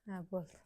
Ha, bo'ldi.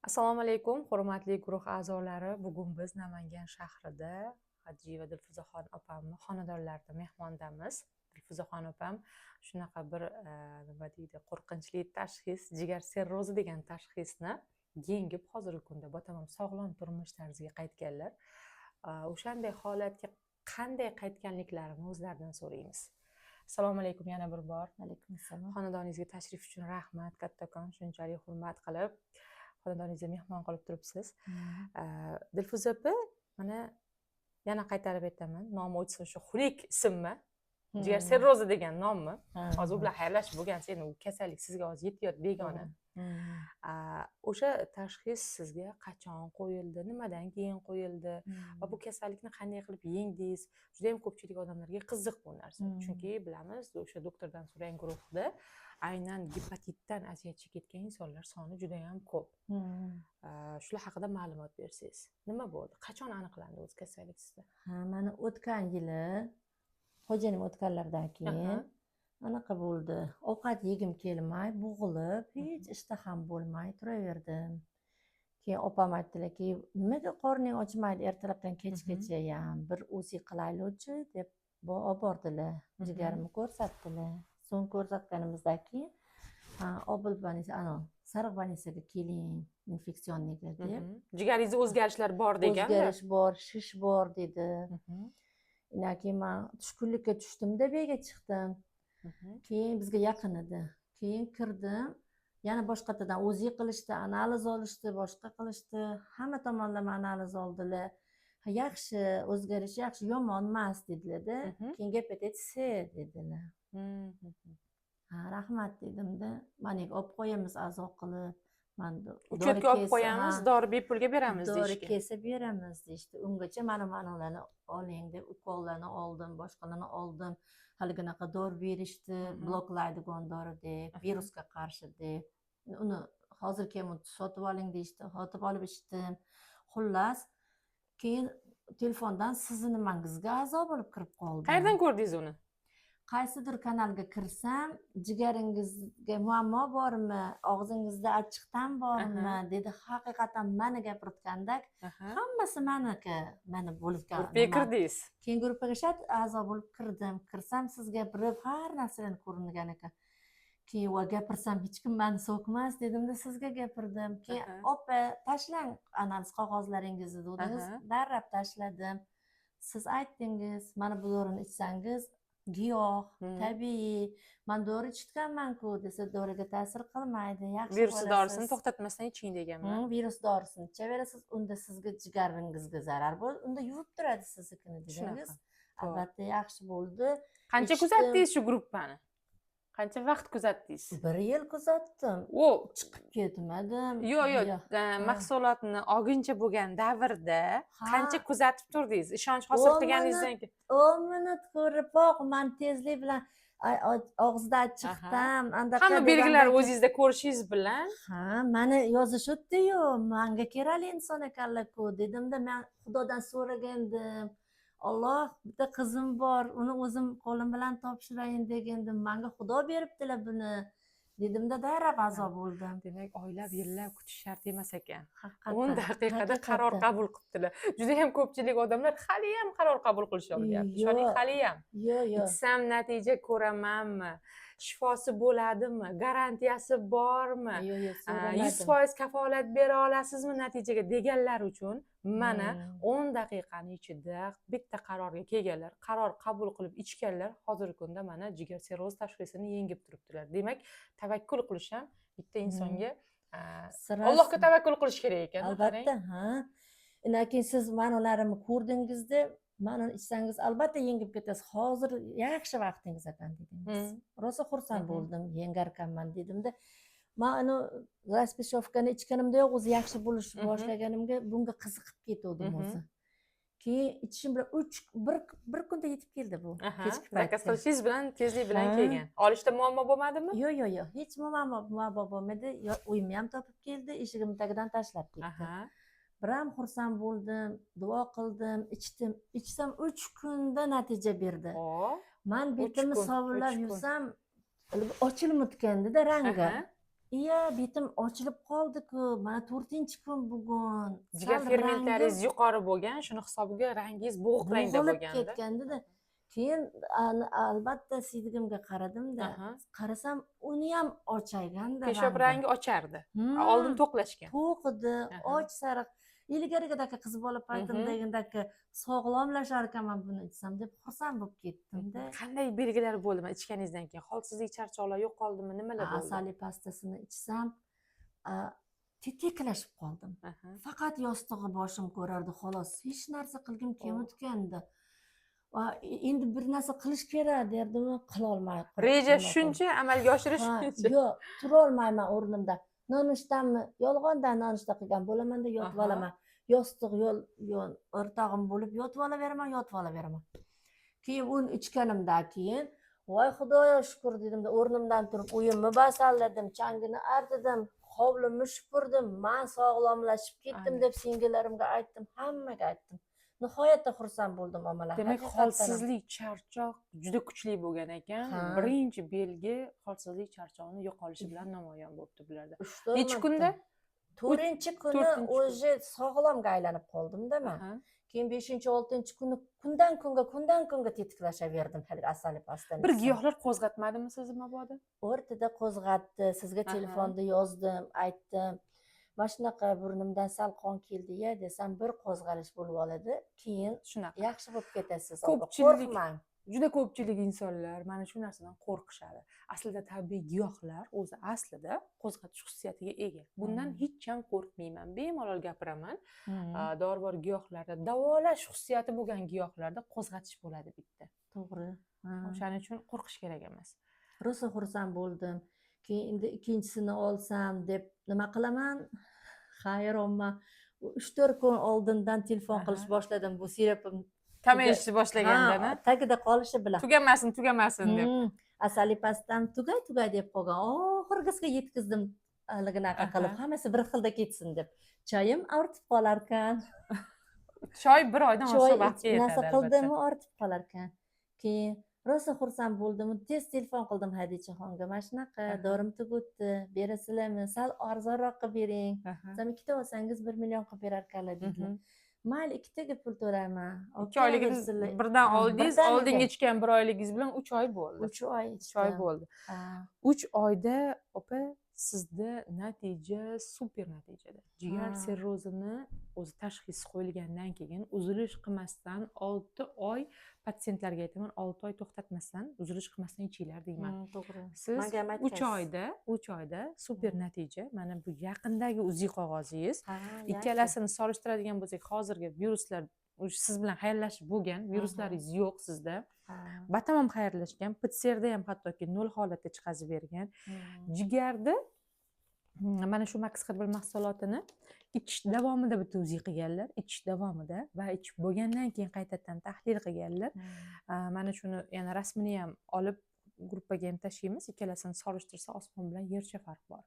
Assalomu alaykum, hurmatli guruh a'zolari. Bugun biz Namangan shahrida Hajiyeva Dilfuzaxon opamni xonadonlarida mehmondamiz. Dilfuzaxon opam shunaqa bir nima deydi, qo'rqinchli tashxis, jigar sirrozi degan tashxisni yengib hozirgi kunda batamom sog'lom turmush tarziga qaytganlar. O'shanday holatga qanday qaytganliklarini o'zlaridan so'raymiz. Assalomu alaykum yana bir bor. Alaykum assalom. Xonadoningizga tashrif uchun rahmat, kattakon, shunchalik hurmat qilib xonadoningizga mehmon qilib turibsiz. Dilfuza opa, mana yana qaytarib aytaman, nomi o'tsin, shu xunuk ismmi? Jigar sirrozi degan nommi? Hozir u bilan xayrlashib bo'lgansiz, endi u kasallik sizga hozir yetyapti begona. O'sha tashxis sizga qachon qo'yildi, nimadan keyin qo'yildi va bu kasallikni qanday qilib yengdingiz? Juda ham ko'pchilik odamlarga qiziq bu narsa. Chunki bilamiz, o'sha doktordan so'rang guruhda aynan gepatitdan aziyat chekayotgan insonlar soni juda ham ko'p. Shular haqida ma'lumot bersangiz. Nima bo'ldi? Qachon aniqlandi o'z kasallik sizda? Mana o'tgan yili xo'jayinim o'tganlardan keyin anaqa bo'ldi. Ovqat yegim kelmay, bo'g'ilib, hech ishtaham bo'lmay turaverdim. Keyin opam aytdilarki, nimaga qorning ochmaydi ertalabdan kechgacha ham? Bir o'zi qilaylik-chi deb olib bordilar. Jigarimni ko'rsatdilar. So'ng ko'rsatganimizdan keyin Obul больница, sariq больницаga keling, infeksionniga deb. Jigaringizda o'zgarishlar bor degan. O'zgarish bor, shish bor dedi. Keyin men tushkunlikka tushdimda bega chiqdim. Keyin bizga yaqin edi. Keyin kirdim. Yana boshqatadan o'zi qilishdi, analiz olishdi, boshqa qilishdi. Hamma tomonlama analiz oldilar. Yaxshi, o'zgarish yaxshi, yomon emas dedilar-da. Keyin gepatit C dedilar. Rahmat dedimda. Mana olib qo'yamiz azob qilib. Uchetga olib qo'yamiz, dori bepulga beramiz deyishdi. Dori kesib beramiz deyishdi. Ungacha mana oling deb ukollarni oldim, boshqalarni oldim. Haligacha dori berishdi, bloklaydigan dori deb, virusga qarshi deb. Uni hozir kelib sotib oling deyishdi. Sotib olib ichdim. Xullas, keyin telefondan sizni nimangizga a'zo bo'lib kirib qoldim. Qayerdan ko'rdingiz uni? Qaysidir kanalga kirsam, jigaringizga muammo bormi, og'zingizda achchiqdan bormi dedi. Haqiqatan meni gapirtgandak, hammasi meniki, meni bo'lgan. Gruppaga kirdingiz. Keyin gruppaga a'zo bo'lib kirdim. Kirsam siz gapirib, har narsadan ko'ringan ekan. Keyin gapirsam hech kim meni so'kmas dedimda, sizga gapirdim. Keyin opa, tashlang analiz qog'ozlaringizni dedingiz, darrab tashladim. Siz aytdingiz, mana bu dorini ichsangiz giyoh, tabiiy. Men dori ichganman-ku desa, doriga ta'sir qilmaydi. Yaxshi bo'lasiz. Virus dorisini to'xtatmasdan iching deganman. Virus dorisini ichaverasiz, unda sizga jigaringizga zarar bo'ladi. Unda yuvib turadi siznikini dedingiz. Albatta yaxshi bo'ldi. Qancha kuzatdingiz shu gruppani? Qancha vaqt kuzatdingiz? 1 yil kuzatdim. Chiqib ketmadim. Yo'q, mahsulotni olguncha bo'lgan davrda qancha kuzatib turdingiz? Ishonch hosil qilganingizdan keyin 10 minut ko'rib, men tezlik bilan og'zida chiqdim. Hamma belgilarni o'zingizda ko'rishingiz bilan? Meni yozishibdi-yu, menga kerakli inson ekanlar-ku dedimda, men Xudodan so'ragandim. Alloh, bitta qizim bor, uni o'zim qo'lim bilan topshirayin degandim. Menga Xudo beribdilar buni dedimda, darrab a'zo bo'ldim. Demak, oylab, yillab kutish shart emas ekan. 10 daqiqada qaror qabul qilibdilar. Juda ham ko'pchilik odamlar hali ham qaror qabul qilishyapti. Ishoning, hali ham. Yo'q. Ichsam natija ko'ramanmi? Shifosi bo'ladimi? Garantiyasi bormi? 100% kafolat bera olasizmi natijaga deganlar uchun mana 10 daqiqani ichida bitta qarorga kelganlar, qaror qabul qilib ichganlar, hozirgi kunda mana jigar sirrozi tashxisini yengib turibdilar. Demak, tavakkul qilish ham bitta insonga Allohga tavakkul qilish kerak ekan. Albatta, Undan keyin siz ma'nolarimni ko'rdingizda, mana ichsangiz albatta yengib ketasiz. Hozir yaxshi vaqtingiz ekan dedingiz. Rosa xursand bo'ldim, yengarkanman dedimda. Men uni raspeshovkani ichganimda yo'q, o'zi yaxshi bo'lish boshlaganimga bunga qiziqib ketdim o'zi. Keyin ichishim bilan bir kunda yetib keldi bu. Kechki zakaz qilishingiz bilan tezlik bilan kelgan. Olishda muammo bo'lmadimi? Yo'q, hech muammo bo'lmadi. Uyimni ham topib keldi, eshigimni tagidan tashlab ketdi. Biram xursand bo'ldim, duo qildim, ichsam 3 kunda natija berdi. Men betimni sovunlab yursam, ochilmayotgandida rangi. Aha. Iya, betim ochilib qoldi-ku. Mana 4-kun bugun. Jigar Sal fermentlaringiz rangim yuqori bo'lgan, shuni hisobiga rangingiz bo'g'iq rangda bo'g'ilib bo'lganda. ketganda keyin albatta siydigimga qaradimda. Aha. Qarasam, uni ham ochaganda Peshob rangi ochardi. Oldin to'qlashgan. to'q edi, Aha. och sariq. Ilgarigidagi qiz bola paytimdagidagi sog'lomlashar ekanman buni ichsam deb xursand bo'lib ketdimda. Qanday belgilar bo'ldi mana ichganingizdan keyin? Holsizlik, charchoqlar yo'qoldimi? Nimalar bo'ldi? Asali pastasini ichsam, tetiklashib qoldim. Aha. Faqat yostig'i boshim ko'rardi xolos. Hech narsa qilgim kelmayotgandi. Va endi bir narsa qilish kerak derdim, qilolmay qoldim. Reja shuncha, amalga oshirish shuncha. Yo'q, turolmayman o'rnimda. Nonushtamni yolg'ondan nonushta qilgan bo'laman-da yotib olaman. Yostiq yo'l o'rtog'im bo'lib yotib olaveraman. Keyin uni ichganimdan keyin, voy xudoyo shukr dedimda, o'rnimdan turib uyimni basalladim, changini artdim, hovlimni supurdim, men sog'lomlashib ketdim deb singillarimga aytdim, hammaga aytdim. Nihoyatda xursand bo'ldim omalar. Demak, holsizlik, charchoq juda kuchli bo'lgan ekan. Birinchi belgi holsizlik, charchoqning yo'qolishi bilan namoyon bo'libdi bularda. Necha kunda? 4-kuni o'zi sog'lomga aylanib qoldim-da men. Keyin 5-6-kuni kundan kunga tetiklashaverdim hali asali pastani. Bir giyohlar qo'zg'atmadimi sizni mabodo? O'rtada qo'zg'atdi, sizga telefonda yozdim, aytdim. Mana shunaqa burnimdan sal qon keldi-ya desam, bir qo'zg'alish bo'lib oladi, keyin shunaqa yaxshi bo'lib ketasiz. Qo'rqmang. Juda ko'pchilik insonlar mana shu narsadan qo'rqishadi. Aslida tabiiy giyohlar o'zi aslida qo'zg'atish xususiyatiga ega. Bundan hech ham qo'rqmayman. Bemalol gapiraman. Dorivor giyohlarda, davolash xususiyati bo'lgan giyohlarda qo'zg'atish bo'ladi bitta. To'g'ri. O'shaning uchun qo'rqish kerak emas. Rosa xursand bo'ldim. Keyin endi ikkinchisini olsam deb nima qilaman? Xayr, omma 3-4 kun oldindan telefon qilish boshladim bu sirapim kamayishni boshlaganda, tagida qolishi bilan. Tugamasin deb. Asali pastam tugay deb qolgan. Oxirgisiga yetkazdim. Aliginaqa qilib, hammasi bir xilda ketsin deb. Choyim ortib qolar ekan. Choy bir oydan oshiq vaqtga yetadi. Narsa qildimmi ortib qolar ekan. Keyin rosa xursand bo'ldim. Tez telefon qildim Hadichaxonga. Mana shunaqa dorim tugutdi. Berasizlarmi? Sal arzonroq qilib bering. Sizlar ikkita olsangiz 1 million qilib berar ekanlar dedilar. Mayli, ikkitaga pul to'layman. 2 oyligingiz birdan oldingiz, oldingi ichgan 1 oyligingiz bilan 3 oy bo'ldi. 3 oy ichdim. 3 oy bo'ldi. 3 oyda opa sizda natija super natijada. Jigar sirrozini o'zi tashxisi qo'yilgandan keyin uzilish qilmasdan 6 oy patsientlarga aytaman, 6 oy to'xtatmasdan, uzilish qilmasdan ichinglar deyman. To'g'ri. Siz 3 oyda super natija. Mana bu yaqindagi uzi qog'ozingiz. Ikkalasini solishtiradigan bo'lsak, hozirgi viruslar siz bilan xayrlashib bo'lgan, viruslaringiz yo'q sizda. Batamom xayrlashgan, PCRda ham hattoki 0 holatda chiqazib bergan. Jigarda mana shu Max Herbal mahsulotini ichish davomida bitta uzi qilganlar, ichish davomida va ichib bo'lgandan keyin qaytadan tahlil qilganlar. Mana shuni yana rasmini ham olib gruppaga ham tashlaymiz. Ikkalasini solishtirsa osmon bilan yercha farq bor.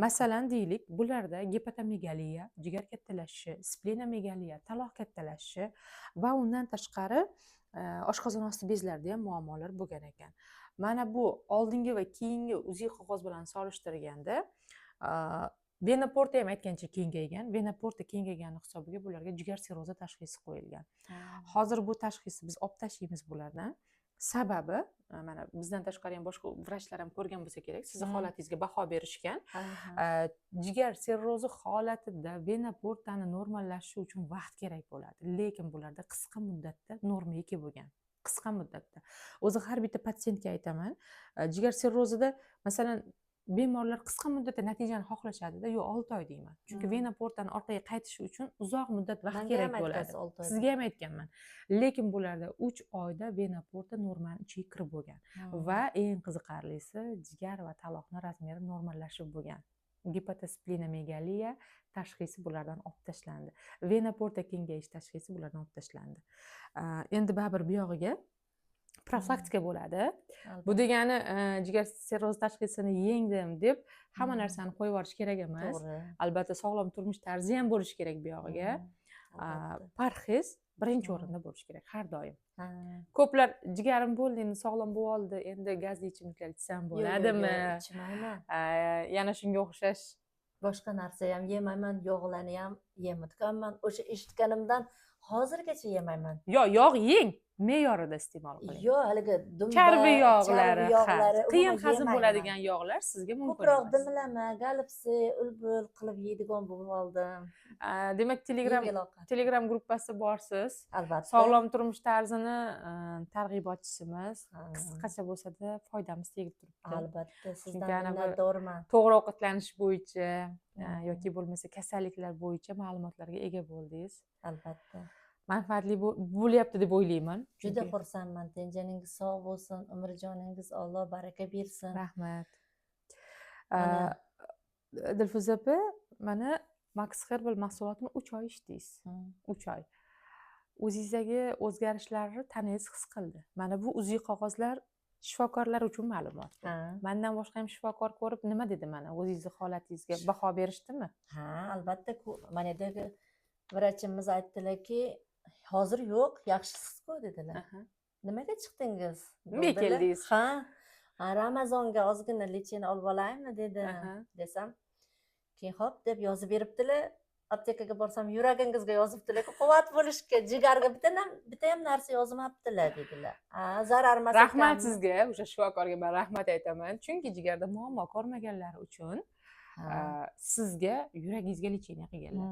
Masalan, deylik, bularda gepatomegaliya, jigar kattalashishi, splenomegalия, taloq kattalashishi va undan tashqari oshqozon osti bezlarida ham muammolar bo'lgan ekan. Mana bu oldingi va keyingi uzi qog'oz bilan solishtirganda vena porta ham aytgancha kengaygan. Vena porta kengaygani hisobiga bularga jigar sirrozi tashxisi qo'yilgan. Hozir bu tashxisni biz olib tashlaymiz bulardan. Sababi, mana bizdan tashqari ham boshqa vrachlar ham ko'rgan bo'lsa kerak, sizni holatingizga baho berishgan. Jigar sirrozi holatida vena portani normallashishi uchun vaqt kerak bo'ladi. Lekin bularda qisqa muddatda normaga kelib bo'lgan. Qisqa muddatda. O'zi har bitta patsientga aytaman, jigar sirrozida masalan bemorlar qisqa muddatda natijani xohlashadi-da, yo'q 6 oy deyman. Chunki vena portani orqaga qaytishi uchun uzoq muddat vaqt kerak bo'ladi. Sizga ham aytganman. Lekin bularda 3 oyda vena porta normani ichiga kirib bo'lgan va eng qiziqarlisi jigar va taloqning razmeri normallashib bo'lgan. Gepatosplenomegalия tashxisi bulardan olib tashlandi. Vena porta kengayish tashxisi bulardan olib tashlandi. Endi baribir bu yog'iga profilaktika bo'ladi. Bu degani jigar sirrozi tashxisini yengdim deb hamma narsani qo'yib yuborish kerak emas. Albatta sog'lom turmush tarzi ham bo'lishi kerak bu yog'iga. Parhez birinchi o'rinda bo'lishi kerak har doim. Ha. ko'plar jigarim bo'ldi endi sog'lom bo'lib oldi endi gazli ichimliklar ichsam Yo'q, bo'ladimi ichmayman. yana shunga o'xshash Boshqa narsa ham yemayman, yog'larni ham yemayotganman. O'sha eshitganimdan hozirgacha yemayman. yog' yeng me'yorida iste'mol qiling Yo'q, haligi dumba, charbi yog'lari umuman qiyin hazm yemayman. bo'ladigan yog'lar sizga mumkin Ko'proq emas dimlama, galipsi, ulbul qilib yeydigan bo'lib oldim. demak Yengil ovqat. telegram gruppasida borsiz Albatta. sog'lom turmush tarzini targ'ibotchisimiz Ha. qisqacha bo'lsa-da foydamiz tegib turibdi Albatta, Chunki sizdan ana bu minnatdorman. to'g'ri ovqatlanish bo'yicha yoki bo'lmasa kasalliklar bo'yicha ma'lumotlarga ega bo'ldingiz Albatta. manfaatli bo'lyapti deb o'ylayman Juda Chunki- xursandman. Tenjaningiz sog' bo'lsin, umrjoningiz Alloh baraka bersin. rahmat Mana. dilfuza opa mana max herbal mahsulotini 3 oy ichdingiz 3 oy o'zingizdagi o'zgarishlarni tanangiz his qildi mana bu uzviy qog'ozlar shifokorlar uchun ma'lumot Ha. mandan boshqa ham shifokor ko'rib nima dedi mana o'zingizni holatingizga baho berishdimi Ha, albatta, manadagi vrachimiz aytdilarki, hozir yo'q, yaxshisiz-ku dedilar. Nimaga chiqdingiz? Nimaga keldingiz? Ha, Ramazonga ozgina lecheni olib olaymi dedi. Desam, keyin hop deb yozib beribdilar. Aptekaga borsam, yuragingizga yozibdilar, quvvat bo'lishga, jigarga bitta ham narsa yozmabdilar dedilar. Zarar emas. Rahmat sizga, o'sha shifokorga men rahmat aytaman. Chunki jigarda muammo ko'rmaganlar uchun sizga yuragingizga lecheniya qilganlar.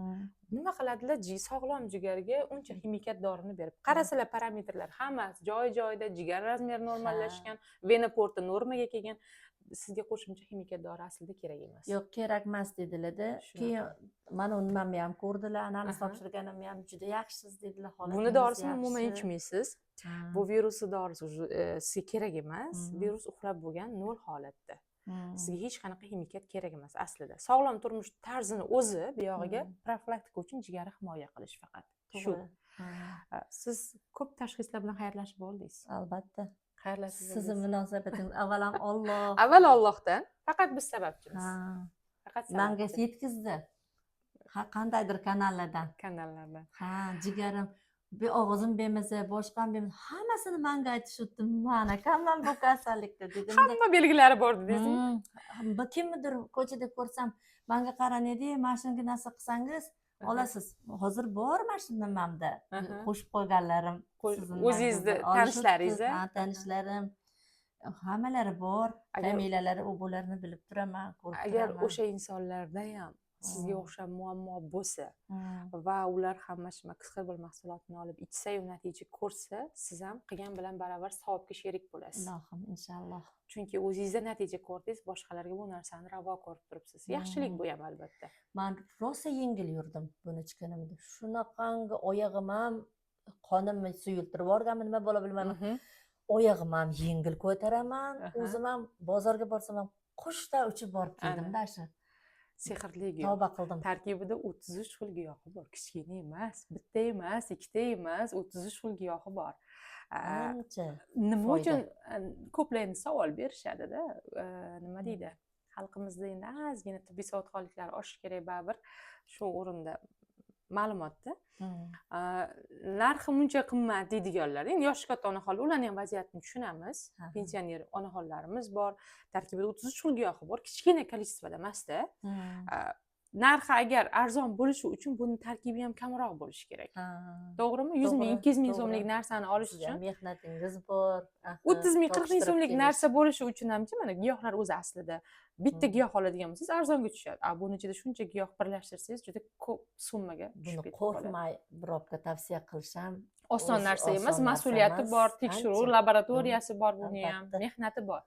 Nima qiladilar? Sog'lom jigarga uncha ximikat dorini berib. Qarasalar parametrlar hammasi joy-joyida, jigar razmeri normallashgan, vena porti normaga kelgan. Sizga qo'shimcha ximikat dori aslida kerak emas. Yo'q, kerak emas dedilar-da. Keyin mana nimamni ham ko'rdilar, anamiz topshirganimni ham juda yaxshisiz dedilar. Buni dorisini umuman ichmaysiz. Bu virusli dorisi sizga kerak emas. Virus uxlab bo'lgan nol holatda. Sizga hech qanaqa ximikat kerak emas aslida. Sog'lom turmush tarzini o'zi bu yog'iga profilaktika uchun jigarni himoya qilish faqat. Shu. Siz ko'p tashxislar bilan xayrlashib oldingiz. Albatta. Xayrlashib Sizni munosabatingiz avvalam Alloh. Avval Allohdan, faqat biz sababchimiz. Faqat menga yetkazdi. Qandaydir kanallardan. Ha, jigarim og'zim bemasa, boshqam bemasa, hammasini menga aytishibdi. Mana kamman bu kasallikda dedim. Hamma belgilari bor dedingizmi? Kimnidir ko'chada ko'rsam, menga qaranadi, mana shunga narsa qilsangiz olasiz. Hozir bor mana shu nimamda qo'shib qo'yganlarim. O'zingizni tanishlaringiz, tanishlarim hammalari bor. Familiyalari u bularni bilib turaman, ko'rib agar turaman. o'sha insonlarda ham sizga o'xshab muammo bo'lsa va ular ham mana shu max herbal mahsulotini olib ichsa-yu natija ko'rsa, siz ham qilgan bilan baravar savobga sherik bo'lasiz. Ilohim, inshaalloh. Chunki o'zingizda natija ko'rdingiz, boshqalarga bu narsani ravo ko'rib turibsiz. Yaxshilik bu ham albatta. Men rosa yengil yurdim buni ichganimda. Shunaqangi oyog'im ham qonimni suyultirib yuborganmi, nima bo'la bilmayman. Oyog'im ham yengil ko'taraman, o'zim ham bozorga borsam ham qushday uchib borib keldim-da shu. Sehrli giyoh. Tavba qildim. Tarkibida 33 xil giyohi bor. Kichkina emas, bitta emas, ikkita emas, 33 xil giyohi bor. Ancha. Nima uchun ko'plar endi savol berishadi-da, nima deydi? Xalqimizda endi ozgina tibbiy savodxonliklar oshish kerak baribir. Shu o'rinda ma'lumotda narxi muncha qimmat deydiganlar. Endi yoshi katta onaxonlar, ularning ham vaziyatini tushunamiz. Pensioner onaxonlarimiz bor. Tarkibida 33 xil giyohi bor. Kichkina kolичествоda emas-da. Narxi agar arzon bo'lishi uchun buni tarkibi ham kamroq bo'lishi kerak. To'g'rimi? 100 ming, 200 ming so'mlik narsani olish uchun mehnatingiz bor. 30 ming, 40 ming so'mlik narsa bo'lishi uchun hamchi mana giyohlar o'zi aslida bitta giyoh oladigan bo'lsangiz arzonga tushadi. Buni ichida shuncha giyoh birlashtirsangiz juda ko'p summaga tushib ketadi. Qo'rqmay birovga tavsiya qilisham oson narsa emas, mas'uliyati bor, tekshiruv laboratoriyasi bor, buni ham mehnati bor.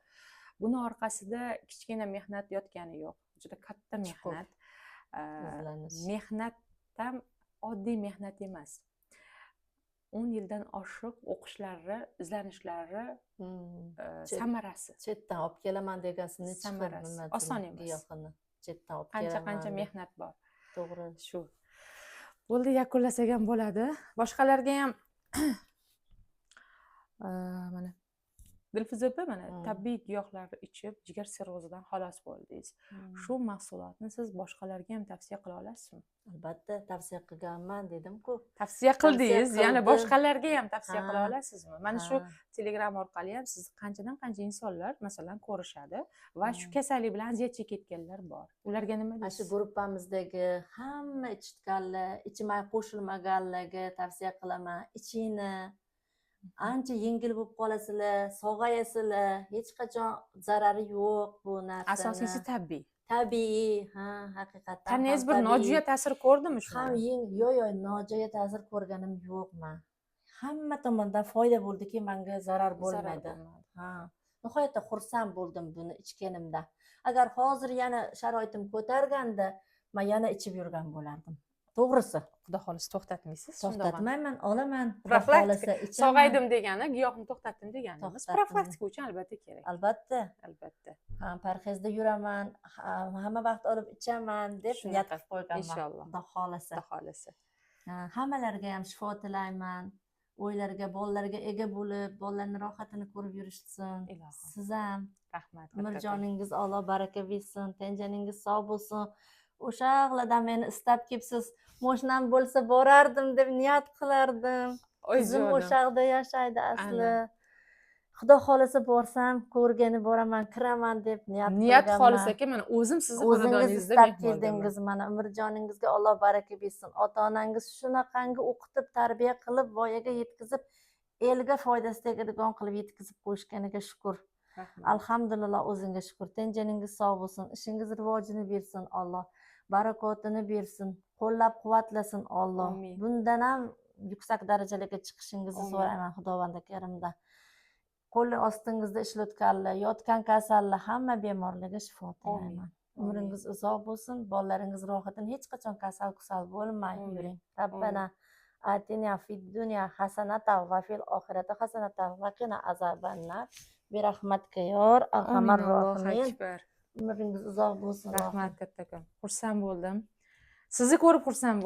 Buni orqasida kichkina mehnat yotgani yo'q. Juda katta mehnat. Mehnat ham oddiy mehnat emas. 10 yildan oshiq o'qishlari, izlanishlari samarasi. Chetdan olib kelaman degasini samarasi. Oson emas. Giyohini chetdan olib kelaman. Qancha mehnat bor. To'g'ri. Shu. Bo'ldi, yakunlasak ham bo'ladi. Boshqalarga ham mana Dilfuza opa, mana Hmm. tabiiy giyohlarni ichib jigar sirrozidan xalos bo'ldingiz. Shu mahsulotni siz boshqalarga ham tavsiya qila olasizmi? Albatta tavsiya qilganman dedim-ku. Tavsiya qildingiz, Tavsiya yana qildim. boshqalarga ham tavsiya qila Ha, olasizmi? Mana shu ha. Telegram orqali ham sizni qanchadan qancha insonlar masalan ko'rishadi va shu Hmm. kasallik bilan aziyat chekayotganlar bor. Ularga nima Mana shu deysiz? gruppamizdagi hamma ichganlar, ichmay qo'shilmaganlarga tavsiya qilaman. Ichingni. Ancha yengil bo'lib qolasizlar, sog'ayasizlar. Hech qachon zarari yo'q bu narsani. Asosiysi tabiiy. Tabiiy, ha, haqiqatdan ham Tanangiz bir tabiiy. nojo'ya ta'sir ko'rdimi Ham shundan? yo'q, nojo'ya ta'sir ko'rganim yo'qman. Hamma tomondan foyda bo'ldiki, menga zarar Zarar bo'lmadi. bo'lmadi. Ha, nihoyatda xursand bo'ldim buni ichganimda. Agar hozir yana sharoitim ko'targanda, men yana ichib yurgan bo'lardim. To'g'risi, Xudo xohlasa to'xtatmaysiz shundoq. to'xtatmayman, olaman. Xudo Profilaktika. xohlasa ichaman. Sog'aydim degani giyohni to'xtatdim deganimiz. To'xtatdim. Profilaktika uchun albatta kerak. Albatta, Albatta. ha, parhezda yuraman, hamma vaqt olib ichaman deb Shunaqa. niyat qilib qo'yganman. Inshaalloh. Xudo xohlasa. Xudo xohlasa. Hammalarga ham shifo tilayman. O'ylarga, bolalarga ega bo'lib, bolalarning rohatini ko'rib yurishsin. Ilohim. Siz ham Rahmat. umrjoningiz Alloh baraka bersin, tenjaningiz sog' bo'lsin. O'shalardan meni istab kelibsiz, moshinam bo'lsa borardim deb niyat qilardim. Qizim Oyijonim. o'sha yerda yashaydi asli. Ana. Xudo xohlasa borsam, ko'rgani boraman, kiraman deb niyat Niyat qilganman. xolis aka, mana o'zim sizni O'zingiz xonadoningizda istab mehmondaman. keldingiz, mana umrjoningizga Alloh baraka bersin. Ota-onangiz shunaqangi o'qitib, tarbiya qilib, voyaga yetkazib, elga foydasi tegadigan qilib yetkazib qo'yishganiga shukr. Rahmat. Alhamdulillah, o'zingga shukr. Tenjaningiz sog' bo'lsin, ishingiz rivojini bersin Alloh. Barakotini bersin, qo'llab-quvvatlasin Alloh. Amin. Bundan ham yuksak darajalarga chiqishingizni Amin. so'rayman Xudovand karimda. Qo'li ostingizda ishlayotganlar, yotgan kasallar, hamma bemorlarga shifo tilayman. Umringiz uzoq bo'lsin, bolalaringiz rohatini hech qachon kasal bo'lmay Amin. yuring. Rabbana atina fid dunya hasanatan va fil oxirati hasanatan va qina azabannar. Bi rahmatika yor arhamar Allohu rohimin. akbar. Umringiz uzoq bo'lsin. Rahmat kattakon. Xursand bo'ldim. Sizni ko'rib xursand bo'ldim.